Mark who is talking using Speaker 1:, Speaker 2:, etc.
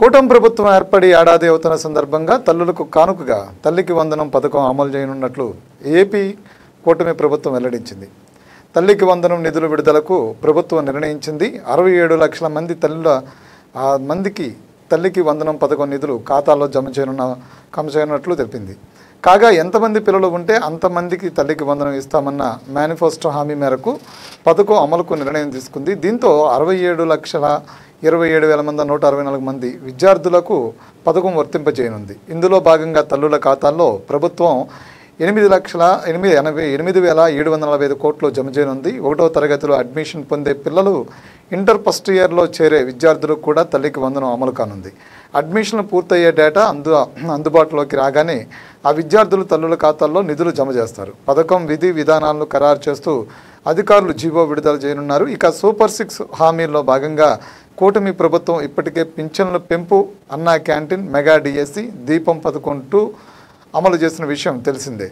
Speaker 1: కూటమి ప్రభుత్వం ఏర్పడి ఏడాది అవుతున్న సందర్భంగా తల్లులకు కానుకగా తల్లికి వందనం పథకం అమలు చేయనున్నట్లు ఏపీ కూటమి ప్రభుత్వం వెల్లడించింది. తల్లికి వందనం నిధుల విడుదలకు ప్రభుత్వం నిర్ణయించింది. 67 లక్షల మంది మందికి తల్లికి వందనం పథకం నిధులు ఖాతాల్లో జమ చేయనున్నట్లు తెలిపింది. కాగా ఎంతమంది పిల్లలు ఉంటే అంతమందికి తల్లికి వందనం ఇస్తామన్న మేనిఫెస్టో హామీ మేరకు పథకం అమలుకు నిర్ణయం తీసుకుంది. దీంతో 67,27,000 మంది 164 మంది విద్యార్థులకు పథకం వర్తింపజేయనుంది. ఇందులో భాగంగా తల్లుల ఖాతాల్లో ప్రభుత్వం 8,80,745 కోట్లు జమ చేయనుంది. 1వ తరగతిలో అడ్మిషన్ పొందే పిల్లలు, ఇంటర్ ఫస్ట్ ఇయర్లో చేరే విద్యార్థులకు కూడా తల్లికి వందనం అమలు కానుంది. అడ్మిషన్లు పూర్తయ్యే డేటా అందుబాటులోకి రాగానే ఆ విద్యార్థులు తల్లుల ఖాతాల్లో నిధులు జమ చేస్తారు. పథకం విధి విధానాలను ఖరారు చేస్తూ అధికారులు జీవో విడుదల చేయనున్నారు. ఇక సూపర్ 6 హామీల్లో భాగంగా కూటమి ప్రభుత్వం ఇప్పటికే పింఛన్ల పెంపు, అన్నా క్యాంటీన్, మెగా డిఎస్సి, దీపం పథకం 2 అమలు చేసిన విషయం తెలిసిందే.